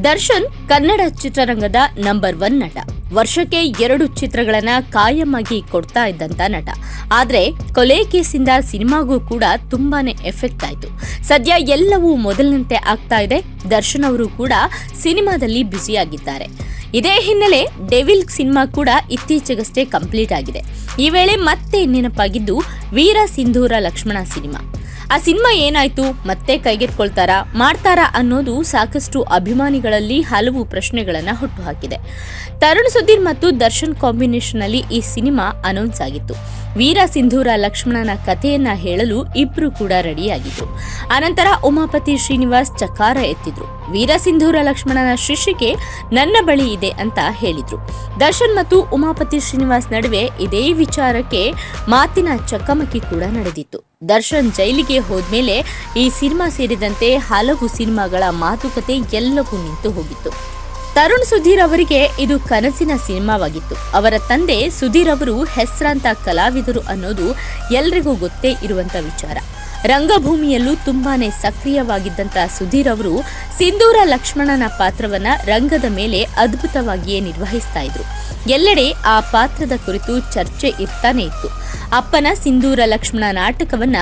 ದರ್ಶನ್ ಕನ್ನಡ ಚಿತ್ರರಂಗದ ನಂಬರ್ 1 ನಟ. ವರ್ಷಕ್ಕೆ 2 ಚಿತ್ರಗಳನ್ನ ಕಾಯಮಾಗಿ ಕೊಡ್ತಾ ಇದ್ದಂತ ನಟ. ಆದ್ರೆ ಕೊಲೆ ಕೇಸಿಂದ ಸಿನಿಮಾಗೂ ಕೂಡ ತುಂಬಾನೇ ಎಫೆಕ್ಟ್ ಆಯ್ತು. ಸದ್ಯ ಎಲ್ಲವೂ ಮೊದಲಿನಂತೆ ಆಗ್ತಾ ಇದೆ. ದರ್ಶನ್ ಅವರು ಕೂಡ ಸಿನಿಮಾದಲ್ಲಿ ಬ್ಯುಸಿಯಾಗಿದ್ದಾರೆ. ಇದೇ ಹಿನ್ನೆಲೆ ಡೆವಿಲ್ ಸಿನಿಮಾ ಕೂಡ ಇತ್ತೀಚೆಗಷ್ಟೇ ಕಂಪ್ಲೀಟ್ ಆಗಿದೆ. ಈ ವೇಳೆ ಮತ್ತೆ ನೆನಪಾಗಿದ್ದು ವೀರ ಸಿಂಧೂರ ಲಕ್ಷ್ಮಣ ಸಿನಿಮಾ. ಆ ಸಿನಿಮಾ ಏನಾಯ್ತು, ಮತ್ತೆ ಕೈಗೆತ್ಕೊಳ್ತಾರಾ ಮಾಡ್ತಾರಾ ಅನ್ನೋದು ಸಾಕಷ್ಟು ಅಭಿಮಾನಿಗಳಲ್ಲಿ ಹಲವು ಪ್ರಶ್ನೆಗಳನ್ನ ಹುಟ್ಟುಹಾಕಿದೆ. ತರುಣ್ ಸುಧೀರ್ ಮತ್ತು ದರ್ಶನ್ ಕಾಂಬಿನೇಷನ್ ಅಲ್ಲಿ ಈ ಸಿನಿಮಾ ಅನೌನ್ಸ್ ಆಗಿತ್ತು. ವೀರ ಸಿಂಧೂರ ಲಕ್ಷ್ಮಣನ ಕಥೆಯನ್ನ ಹೇಳಲು ಇಬ್ರು ಕೂಡ ರೆಡಿಯಾಗಿದ್ರು. ಆನಂತರ ಉಮಾಪತಿ ಶ್ರೀನಿವಾಸ್ ಚಕಾರ ಎತ್ತಿದ್ರು. ವೀರ ಸಿಂಧೂರ ಲಕ್ಷ್ಮಣನ ಶೀರ್ಷಿಕೆ ನನ್ನ ಬಳಿ ಇದೆ ಅಂತ ಹೇಳಿದ್ರು. ದರ್ಶನ್ ಮತ್ತು ಉಮಾಪತಿ ಶ್ರೀನಿವಾಸ್ ನಡುವೆ ಇದೇ ವಿಚಾರಕ್ಕೆ ಮಾತಿನ ಚಕಮಕಿ ಕೂಡ ನಡೆದಿತ್ತು. ದರ್ಶನ್ ಜೈಲಿಗೆ ಹೋದ್ಮೇಲೆ ಈ ಸಿನಿಮಾ ಸೇರಿದಂತೆ ಹಲವು ಸಿನಿಮಾಗಳ ಮಾತುಕತೆ ಎಲ್ಲವೂ ನಿಂತು ಹೋಗಿತ್ತು. ತರುಣ್ ಸುಧೀರ್ ಅವರಿಗೆ ಇದು ಕನಸಿನ ಸಿನಿಮಾವಾಗಿತ್ತು. ಅವರ ತಂದೆ ಸುಧೀರ್ ಅವರು ಹೆಸರಾಂತ ಕಲಾವಿದರು ಅನ್ನೋದು ಎಲ್ರಿಗೂ ಗೊತ್ತೇ ಇರುವಂತ ವಿಚಾರ. ರಂಗಭೂಮಿಯಲ್ಲೂ ತುಂಬಾನೇ ಸಕ್ರಿಯವಾಗಿದ್ದಂತ ಸುಧೀರ್ ಅವರು ಸಿಂಧೂರ ಲಕ್ಷ್ಮಣನ ಪಾತ್ರವನ್ನ ರಂಗದ ಮೇಲೆ ಅದ್ಭುತವಾಗಿಯೇ ನಿರ್ವಹಿಸ್ತಾ ಇದ್ರು. ಎಲ್ಲೆಡೆ ಆ ಪಾತ್ರದ ಕುರಿತು ಚರ್ಚೆ ಇರ್ತಾನೆ ಇತ್ತು. ಅಪ್ಪನ ಸಿಂಧೂರ ಲಕ್ಷ್ಮಣ ನಾಟಕವನ್ನ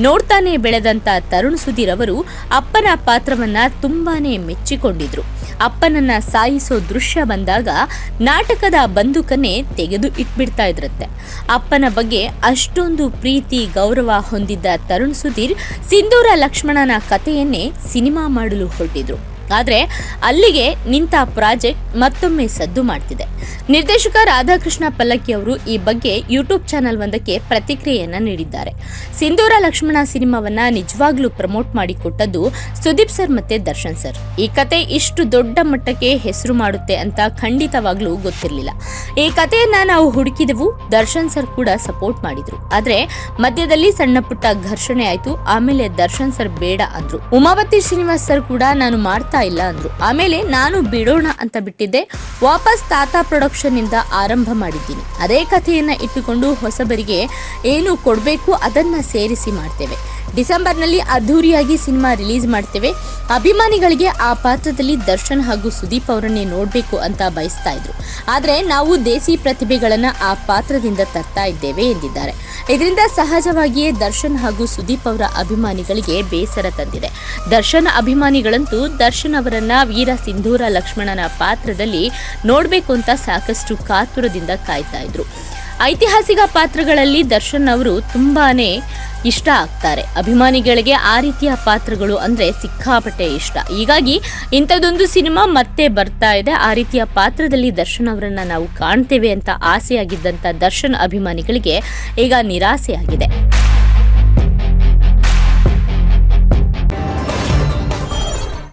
ನೋಡ್ತಾನೆ ಬೆಳೆದಂತ ತರುಣ್ ಸುಧೀರ್ ಅವರು ಅಪ್ಪನ ಪಾತ್ರವನ್ನ ತುಂಬಾನೇ ಮೆಚ್ಚಿಕೊಂಡಿದ್ರು. ಅಪ್ಪನನ್ನ ಸಾಯಿಸೋ ದೃಶ್ಯ ಬಂದಾಗ ನಾಟಕದ ಬಂದೂಕನ್ನೇ ತೆಗೆದು ಇಟ್ಬಿಡ್ತಾ ಇದ್ರಂತೆ. ಅಪ್ಪನ ಬಗ್ಗೆ ಅಷ್ಟೊಂದು ಪ್ರೀತಿ ಗೌರವ ಹೊಂದಿದ್ದ ತರುಣ್ ಸುಧೀರ್ ಸಿಂಧೂರ ಲಕ್ಷ್ಮಣನ ಕಥೆಯನ್ನೇ ಸಿನಿಮಾ ಮಾಡಲು ಹೊರಟಿದ್ರು. ಆದ್ರೆ ಅಲ್ಲಿಗೆ ನಿಂತ ಪ್ರಾಜೆಕ್ಟ್ ಮತ್ತೊಮ್ಮೆ ಸದ್ದು ಮಾಡ್ತಿದೆ. ನಿರ್ದೇಶಕ ರಾಧಾಕೃಷ್ಣ ಪಲ್ಲಕ್ಕಿ ಅವರು ಈ ಬಗ್ಗೆ ಯೂಟ್ಯೂಬ್ ಚಾನೆಲ್ ಒಂದಕ್ಕೆ ಪ್ರತಿಕ್ರಿಯೆಯನ್ನ ನೀಡಿದ್ದಾರೆ. ಸಿಂಧೂರ ಲಕ್ಷ್ಮಣ ಸಿನಿಮಾವನ್ನ ನಿಜವಾಗ್ಲೂ ಪ್ರಮೋಟ್ ಮಾಡಿಕೊಟ್ಟದ್ದು ಸುದೀಪ್ ಸರ್ ಮತ್ತೆ ದರ್ಶನ್ ಸರ್. ಈ ಕತೆ ಇಷ್ಟು ದೊಡ್ಡ ಮಟ್ಟಕ್ಕೆ ಹೆಸರು ಮಾಡುತ್ತೆ ಅಂತ ಖಂಡಿತವಾಗ್ಲೂ ಗೊತ್ತಿರಲಿಲ್ಲ. ಈ ಕಥೆಯನ್ನ ನಾವು ಹುಡುಕಿದೆವು, ದರ್ಶನ್ ಸರ್ ಕೂಡ ಸಪೋರ್ಟ್ ಮಾಡಿದ್ರು. ಆದ್ರೆ ಮಧ್ಯದಲ್ಲಿ ಸಣ್ಣ ಪುಟ್ಟ ಘರ್ಷಣೆ ಆಯ್ತು. ಆಮೇಲೆ ದರ್ಶನ್ ಸರ್ ಬೇಡ ಅಂದ್ರು. ಉಮಾಪತಿ ಶ್ರೀನಿವಾಸ್ ಸರ್ ಕೂಡ ನಾನು ಮಾಡ್ತಾ ಇಲ್ಲ ಅಂದ್ರು. ಆಮೇಲೆ ನಾನು ಬಿಡೋಣ ಅಂತ ಬಿಟ್ಟಿದ್ದೆ. ವಾಪಸ್ ತಾತ ಪ್ರೊಡಕ್ಷನ್ ಇಂದ ಆರಂಭ ಮಾಡಿದ್ದೀನಿ. ಅದೇ ಕಥೆಯನ್ನ ಇಟ್ಟುಕೊಂಡು ಹೊಸಬರಿಗೆ ಏನು ಕೊಡಬೇಕು ಅದನ್ನ ಸೇರಿಸಿ ಮಾಡ್ತೇವೆ. ಡಿಸೆಂಬರ್ನಲ್ಲಿ ಅದ್ಧೂರಿಯಾಗಿ ಸಿನಿಮಾ ರಿಲೀಸ್ ಮಾಡ್ತೇವೆ. ಅಭಿಮಾನಿಗಳಿಗೆ ಆ ಪಾತ್ರದಲ್ಲಿ ದರ್ಶನ್ ಹಾಗೂ ಸುದೀಪ್ ಅವರನ್ನೇ ನೋಡ್ಬೇಕು ಅಂತ ಬಯಸ್ತಾ ಇದ್ರು. ಆದ್ರೆ ನಾವು ದೇಸಿ ಪ್ರತಿಭೆಗಳನ್ನ ಆ ಪಾತ್ರದಿಂದ ತರ್ತಾ ಇದ್ದೇವೆ ಎಂದಿದ್ದಾರೆ. ಇದರಿಂದ ಸಹಜವಾಗಿಯೇ ದರ್ಶನ್ ಹಾಗೂ ಸುದೀಪ್ ಅವರ ಅಭಿಮಾನಿಗಳಿಗೆ ಬೇಸರ ತಂದಿದೆ. ದರ್ಶನ್ ಅಭಿಮಾನಿಗಳಂತೂ ದರ್ಶನ್ ಅವರನ್ನ ವೀರ ಸಿಂಧೂರ ಲಕ್ಷ್ಮಣನ ಪಾತ್ರದಲ್ಲಿ ನೋಡ್ಬೇಕು ಅಂತ ಸಾಕಷ್ಟು ಕಾತುರದಿಂದ ಕಾಯ್ತಾ ಇದ್ರು. ಐತಿಹಾಸಿಕ ಪಾತ್ರಗಳಲ್ಲಿ ದರ್ಶನ್ ಅವರು ತುಂಬಾನೇ ಇಷ್ಟ ಆಗ್ತಾರೆ. ಅಭಿಮಾನಿಗಳಿಗೆ ಆ ರೀತಿಯ ಪಾತ್ರಗಳು ಅಂದ್ರೆ ಸಿಕ್ಕಾಪಟ್ಟೆ ಇಷ್ಟ. ಹೀಗಾಗಿ ಇಂಥದ್ದೊಂದು ಸಿನಿಮಾ ಮತ್ತೆ ಬರ್ತಾ ಇದೆ. ಆ ರೀತಿಯ ಪಾತ್ರದಲ್ಲಿ ದರ್ಶನ್ ಅವರನ್ನ ನಾವು ಕಾಣ್ತೇವೆ ಅಂತ ಆಸೆಯಾಗಿದ್ದಂತ ದರ್ಶನ್ ಅಭಿಮಾನಿಗಳಿಗೆ ಈಗ ನಿರಾಸೆಯಾಗಿದೆ.